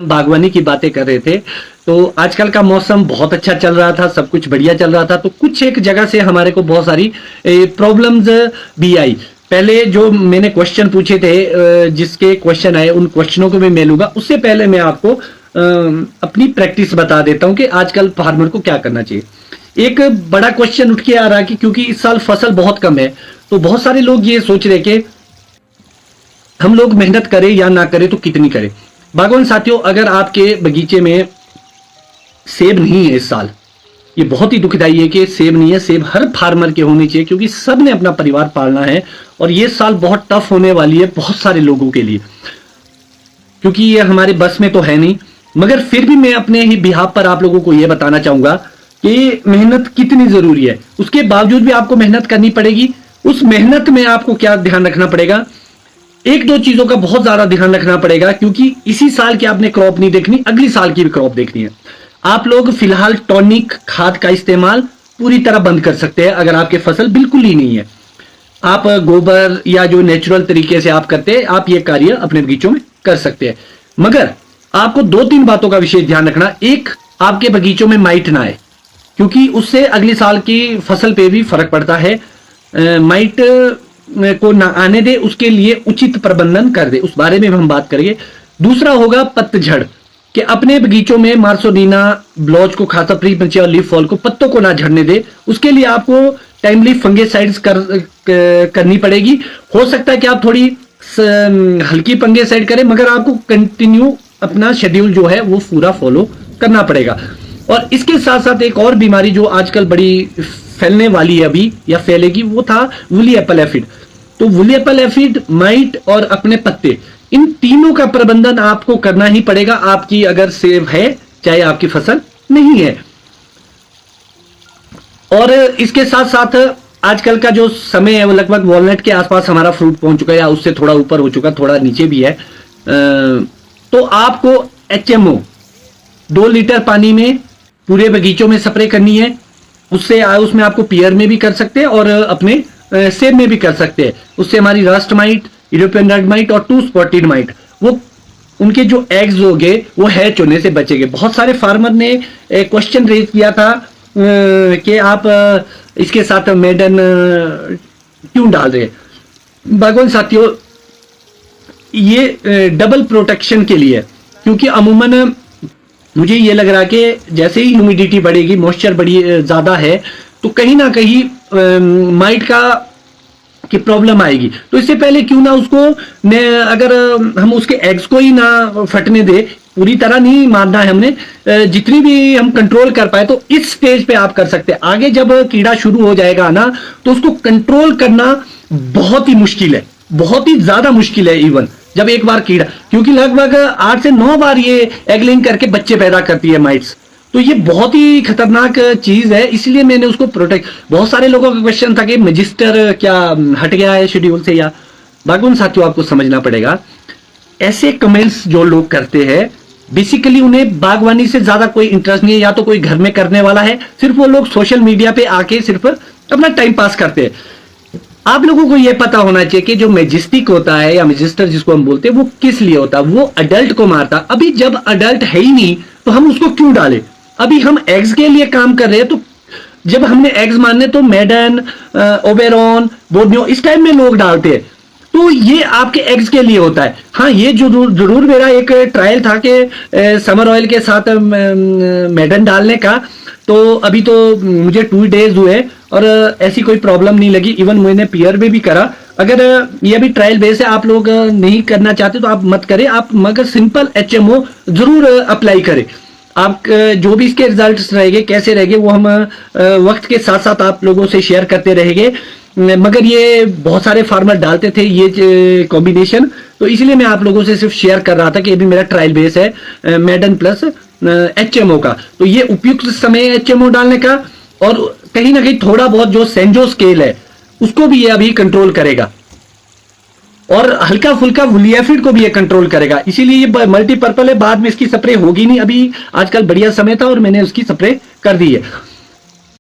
बागवानी की बातें कर रहे थे। तो आजकल का मौसम बहुत अच्छा चल रहा था, सब कुछ बढ़िया चल रहा था, तो कुछ एक जगह से हमारे को बहुत सारी प्रॉब्लम्स भी आई। पहले जो मैंने क्वेश्चन पूछे थे, जिसके क्वेश्चन आए उन क्वेश्चनों को भी मैं लूंगा। उससे पहले मैं आपको अपनी प्रैक्टिस बता देता हूं कि आजकल फार्मर को क्या करना चाहिए। एक बड़ा क्वेश्चन उठ के आ रहा कि क्योंकि इस साल फसल बहुत कम है, तो बहुत सारे लोग ये सोच रहे कि हम लोग मेहनत करें या ना करें तो कितनी करें। बागवान साथियों, अगर आपके बगीचे में सेब नहीं है इस साल, ये बहुत ही दुखदाई है कि सेब नहीं है। सेब हर फार्मर के होने चाहिए, क्योंकि सब ने अपना परिवार पालना है और ये साल बहुत टफ होने वाली है बहुत सारे लोगों के लिए, क्योंकि ये हमारे बस में तो है नहीं। मगर फिर भी मैं अपने ही बिहाफ पर आप लोगों को यह बताना चाहूंगा कि मेहनत कितनी जरूरी है। उसके बावजूद भी आपको मेहनत करनी पड़ेगी। उस मेहनत में आपको क्या ध्यान रखना पड़ेगा, एक दो चीजों का बहुत ज्यादा ध्यान रखना पड़ेगा, क्योंकि इसी साल की आपने क्रॉप नहीं देखनी, अगली साल की भी क्रॉप देखनी है। आप लोग फिलहाल टॉनिक खाद का इस्तेमाल पूरी तरह बंद कर सकते हैं अगर आपके फसल बिल्कुल ही नहीं है। आप गोबर या जो नेचुरल तरीके से आप करते हैं, आप ये कार्य अपने बगीचों में कर सकते हैं। मगर आपको दो तीन बातों का विशेष ध्यान रखना। एक, आपके बगीचों में माइट ना आए, क्योंकि उससे अगली साल की फसल पे भी फर्क पड़ता है। माइट को ना आने दे, उसके लिए उचित प्रबंधन कर दे, उस बारे में हम बात करेंगे। दूसरा होगा पतझड़, कि अपने बगीचों में मार्सोडीना ब्लॉच को खाता, प्री मैच्योर लीफ फॉल को, पत्तों को ना झड़ने दे। उसके लिए आपको टाइमली फंगेसाइड्स करनी पड़ेगी। हो सकता है कि आप थोड़ी हल्की फंगेसाइड करें, मगर आपको कंटिन्यू अपना शेड्यूल जो है वो पूरा फॉलो करना पड़ेगा। और इसके साथ साथ एक और बीमारी जो आजकल बड़ी फैलने वाली है अभी, या फैलेगी, वो था वुली एप्पल एफिड। तो वुली एप्पल एफिड, माइट और अपने पत्ते, इन तीनों का प्रबंधन आपको करना ही पड़ेगा। आपकी अगर सेब है, चाहे आपकी फसल नहीं है। और इसके साथ साथ आजकल का जो समय है वो लगभग वॉलनट के आसपास हमारा फ्रूट पहुंच चुका है, या उससे थोड़ा ऊपर हो चुका, थोड़ा नीचे भी है। तो आपको HMO 2 लीटर पानी में पूरे बगीचों में स्प्रे करनी है। उसमें आपको पियर में भी कर सकते हैं और अपने सेब में भी कर सकते हैं। उससे हमारी rust might, European red might और 2 स्पॉटेड माइट, वो उनके जो एग्स होंगे वो हैच होने से बचेंगे। बहुत सारे फार्मर ने क्वेश्चन रेज किया था कि आप इसके साथ मेडन क्यों डाल रहे हैं। बागवान साथियों, ये डबल प्रोटेक्शन के लिए, क्योंकि अमूमन मुझे ये लग रहा है कि जैसे ही ह्यूमिडिटी बढ़ेगी, मॉइस्चर बड़ी ज़्यादा है, तो कहीं ना कहीं माइट की प्रॉब्लम आएगी। तो इससे पहले क्यों ना उसको अगर हम उसके एग्स को ही ना फटने दे, पूरी तरह नहीं मारना है हमने, जितनी भी हम कंट्रोल कर पाए तो इस स्टेज पे आप कर सकते हैं। आगे जब कीड़ा शुरू हो जाएगा ना, तो उसको कंट्रोल करना बहुत ही मुश्किल है, बहुत ही ज्यादा मुश्किल है। इवन जब एक बार कीड़ा, क्योंकि लगभग 8 से 9 बार ये एगलिंग करके बच्चे पैदा करती है माइट्स, तो ये बहुत ही खतरनाक चीज है। इसलिए मैंने उसको प्रोटेक्ट। बहुत सारे लोगों का क्वेश्चन था कि मैजिस्टर क्या हट गया है शेड्यूल से या। बागवान साथियों, आपको समझना पड़ेगा, ऐसे कमेंट्स जो लोग करते हैं, बेसिकली उन्हें बागवानी से ज्यादा कोई इंटरेस्ट नहीं है, या तो कोई घर में करने वाला है, सिर्फ वो लोग सोशल मीडिया पे आके सिर्फ अपना टाइम पास करते हैं। आप लोगों को यह पता होना चाहिए कि जो मैजिस्टिक होता है या मैजिस्टर जिसको हम बोलते हैं, वो किस लिए होता है। वो अडल्ट को मारता। अभी जब अडल्ट है ही नहीं तो हम उसको क्यों डालें। अभी हम एग्स के लिए काम कर रहे हैं, तो जब हमने एग्स मारने तो मेडन, ओबेरॉन, बोर्नियो इस टाइम में लोग डालते हैं, तो ये आपके एग्स के लिए होता है। हाँ, ये जरूर मेरा एक ट्रायल था कि समर ऑयल के साथ मेडन डालने का, तो अभी तो मुझे 2 डेज हुए और ऐसी कोई प्रॉब्लम नहीं लगी। इवन मैंने पियर में भी करा। अगर ये भी ट्रायल बेस है, आप लोग नहीं करना चाहते तो आप मत करें, आप मगर सिंपल HMO जरूर अप्लाई करें। आप जो भी इसके रिजल्ट्स रहेंगे, कैसे रहेंगे, वो हम वक्त के साथ साथ आप लोगों से शेयर करते रहेंगे। मगर ये बहुत सारे फार्मर डालते थे ये कॉम्बिनेशन, तो इसलिए मैं आप लोगों से सिर्फ शेयर कर रहा था कि ये भी मेरा ट्रायल बेस है मेडन प्लस HMO का। तो ये उपयुक्त समय HMO डालने का, और कहीं ना कहीं थोड़ा बहुत जो सेंजो स्केल है उसको भी ये अभी कंट्रोल करेगा, और हल्का फुल्का वुली एफिड को भी ये कंट्रोल करेगा। इसीलिए ये मल्टीपर्पल है, बाद में इसकी स्प्रे होगी नहीं। अभी आजकल बढ़िया समय था और मैंने उसकी स्प्रे कर दी है।